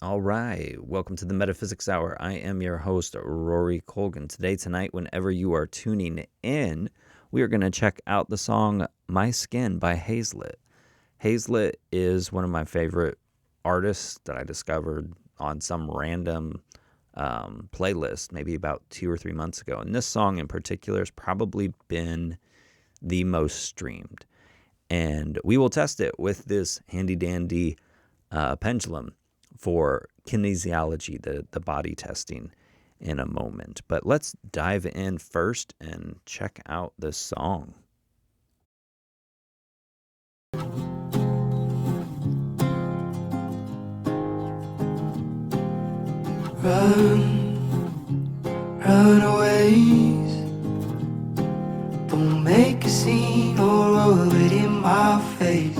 All right, welcome to the Metaphysics Hour. I am your host, Rory Colgan. Tonight, whenever you are tuning in, we are going to check out the song My Skin by Hazlett. Hazlett is one of my favorite artists that I discovered on some random playlist maybe about 2 or 3 months ago. And this song in particular has probably been the most streamed. And we will test it with this handy dandy pendulum for kinesiology, the body testing, in a moment. But let's dive in first and check out this song. Runaways, don't make a scene or rub it in my face,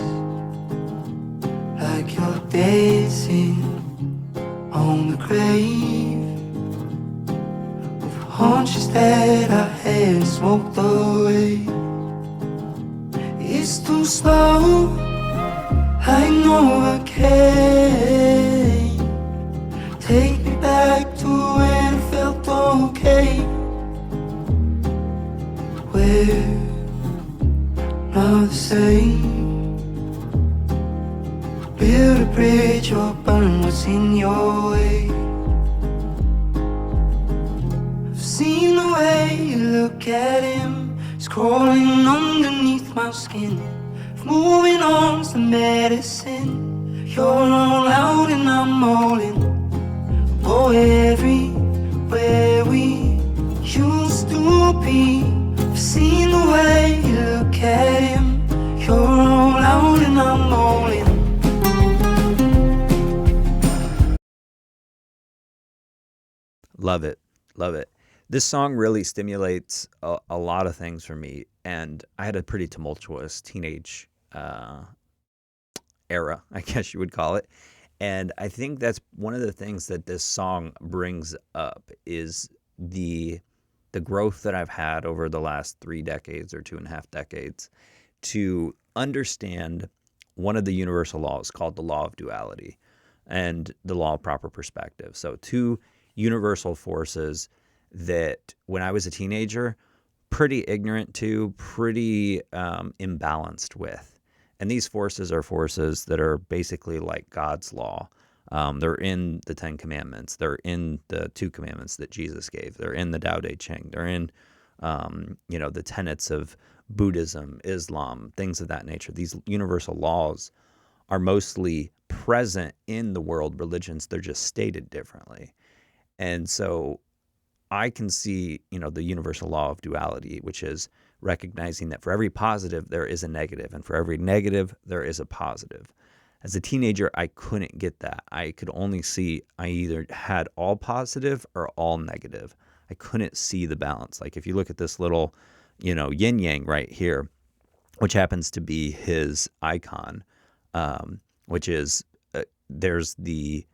like you're dancing on the grave of hunches that I had smoked away. It's too slow, I know I can't. Take me back to when it felt okay. We're not the same. Build a bridge or burn what's in your way. I've seen the way you look at him. It's crawling underneath my skin. If moving on's the medicine, you're all out and I'm all in. Oh, everywhere we used to be. I've seen the way you look at him. You're all out and I'm all in. Love it. Love it. This song really stimulates a lot of things for me. And I had a pretty tumultuous teenage era, I guess you would call it. And I think that's one of the things that this song brings up is the growth that I've had over the last 3 decades or 2.5 decades to understand one of the universal laws called the law of duality and the law of proper perspective. So two universal forces that when I was a teenager, pretty ignorant to, pretty imbalanced with. And these forces are forces that are basically like God's law. They're in the 10 Commandments. They're in the 2 commandments that Jesus gave. They're in the Tao Te Ching. They're in, the tenets of Buddhism, Islam, things of that nature. These universal laws are mostly present in the world religions. They're just stated differently. And so I can see, the universal law of duality, which is recognizing that for every positive, there is a negative, and for every negative, there is a positive. As a teenager, I couldn't get that. I could only see I either had all positive or all negative. I couldn't see the balance. Like if you look at this little, yin yang right here, which happens to be his icon, which is there's the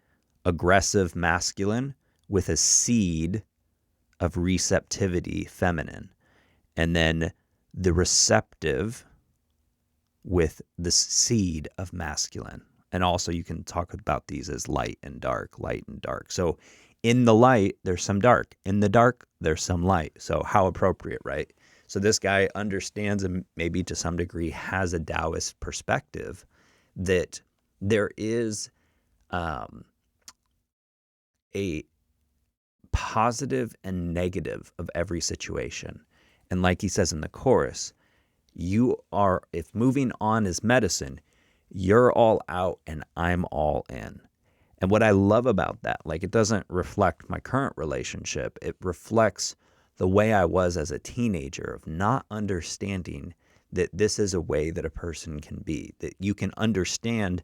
aggressive masculine with a seed of receptivity feminine, and then the receptive with the seed of masculine. And also you can talk about these as light and dark. So in the light, there's some dark. In the dark, there's some light. So how appropriate, right? So this guy understands and maybe to some degree has a Taoist perspective that there is a positive and negative of every situation. And like he says in the chorus, if moving on is medicine, you're all out and I'm all in. And what I love about that, like it doesn't reflect my current relationship. It reflects the way I was as a teenager of not understanding that this is a way that a person can be, that you can understand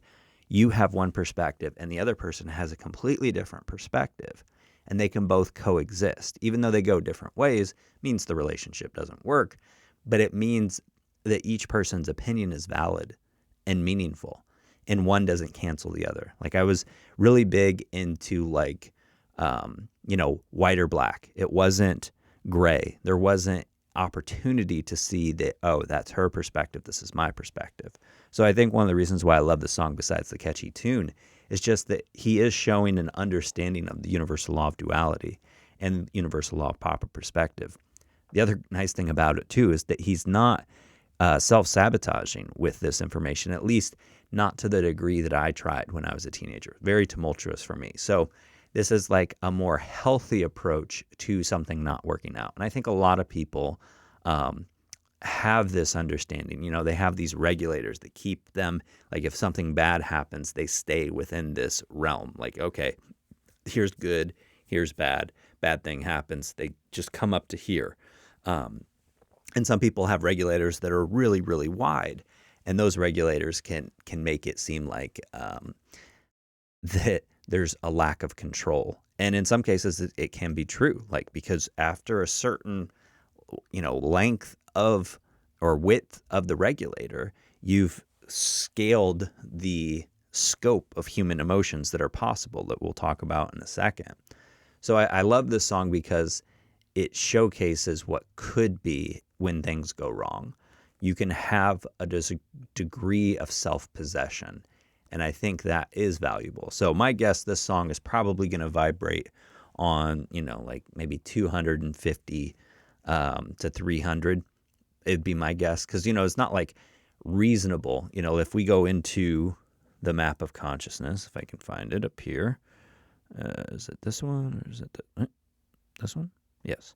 you have one perspective and the other person has a completely different perspective. And they can both coexist. Even though they go different ways, means the relationship doesn't work, but it means that each person's opinion is valid and meaningful, and one doesn't cancel the other. Like I was really big into white or black. It wasn't gray. There wasn't opportunity to see that, oh, that's her perspective, this is my perspective. So I think one of the reasons why I love the song, besides the catchy tune, is just that he is showing an understanding of the universal law of duality and universal law of proper perspective. The other nice thing about it, too, is that he's not self-sabotaging with this information, at least not to the degree that I tried when I was a teenager. Very tumultuous for me. So this is like a more healthy approach to something not working out. And I think a lot of people have this understanding. You know, they have these regulators that keep them, like if something bad happens, they stay within this realm. Like, okay, here's good, here's bad. Bad thing happens, they just come up to here. And some people have regulators that are really, really wide. And those regulators can make it seem like that there's a lack of control. And in some cases, it can be true. Like, because after a certain, length of or width of the regulator, you've scaled the scope of human emotions that are possible, that we'll talk about in a second. So I love this song because it showcases what could be when things go wrong. You can have a degree of self-possession, and I think that is valuable. So my guess, this song is probably going to vibrate on, like maybe 250 to 300. It'd be my guess, because, it's not like reasonable. If we go into the map of consciousness, if I can find it up here, is it this one or is it this one? Yes.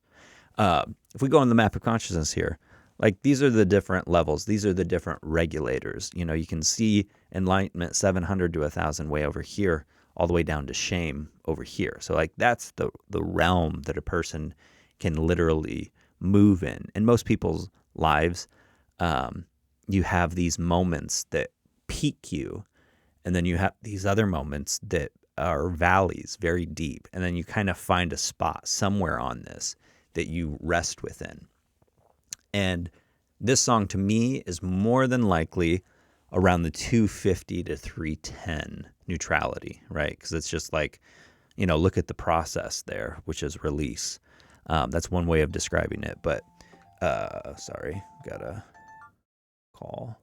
If we go on the map of consciousness here, like these are the different levels. These are the different regulators. You can see enlightenment 700 to 1,000 way over here, all the way down to shame over here. So like that's the realm that a person can literally move in. In most people's lives, you have these moments that peak you, and then you have these other moments that are valleys, very deep, and then you kind of find a spot somewhere on this that you rest within. And this song to me is more than likely around the 250 to 310 neutrality, right? Because it's just like, look at the process there, which is release. That's one way of describing it. But sorry, got a call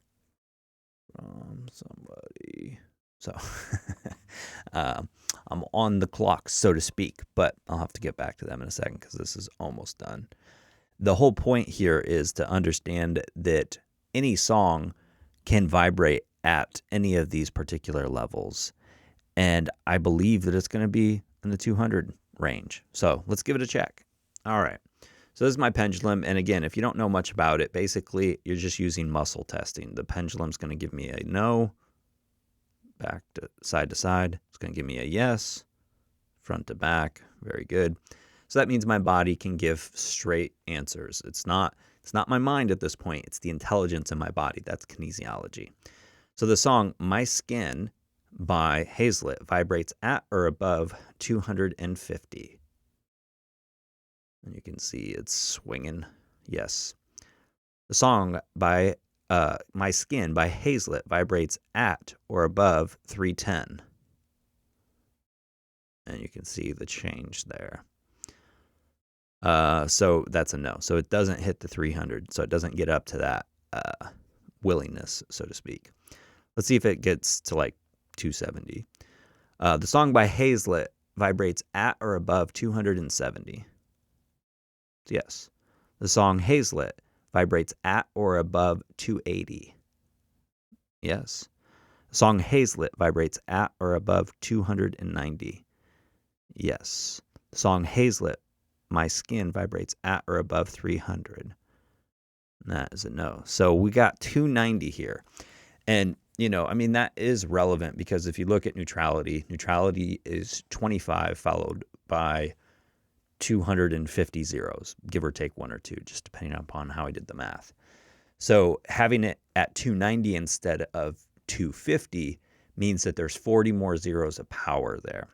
from somebody. So I'm on the clock, so to speak, but I'll have to get back to them in a second because this is almost done. The whole point here is to understand that any song can vibrate at any of these particular levels. And I believe that it's going to be in the 200 range. So let's give it a check. All right. So this is my pendulum. And again, if you don't know much about it, basically you're just using muscle testing. The pendulum's going to give me a no, back to side. It's going to give me a yes, front to back. Very good. So that means my body can give straight answers. It's not my mind at this point. It's the intelligence in my body. That's kinesiology. So the song My Skin by Hazlett vibrates at or above 250. And you can see it's swinging. Yes. The song by My Skin by Hazlett vibrates at or above 310. And you can see the change there. So that's a no. So it doesn't hit the 300. So it doesn't get up to that willingness, so to speak. Let's see if it gets to like 270. The song by Hazlett vibrates at or above 270. Yes. The song Hazlett vibrates at or above 280. Yes. The song Hazlett vibrates at or above 290. Yes. The song Hazlett, My Skin, vibrates at or above 300. That is a no. So we got 290 here. And, that is relevant because if you look at neutrality is 25 followed by 250 zeros, give or take one or two, just depending upon how I did the math. So having it at 290 instead of 250 means that there's 40 more zeros of power there.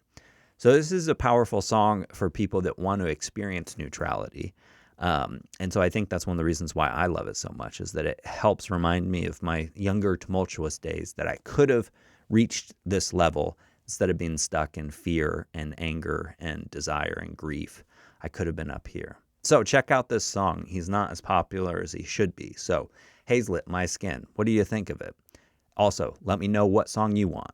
So this is a powerful song for people that want to experience neutrality. And so I think that's one of the reasons why I love it so much, is that it helps remind me of my younger tumultuous days, that I could have reached this level instead of being stuck in fear and anger and desire and grief. I could have been up here. So check out this song. He's not as popular as he should be. So Hazlett, My Skin, what do you think of it? Also, let me know what song you want.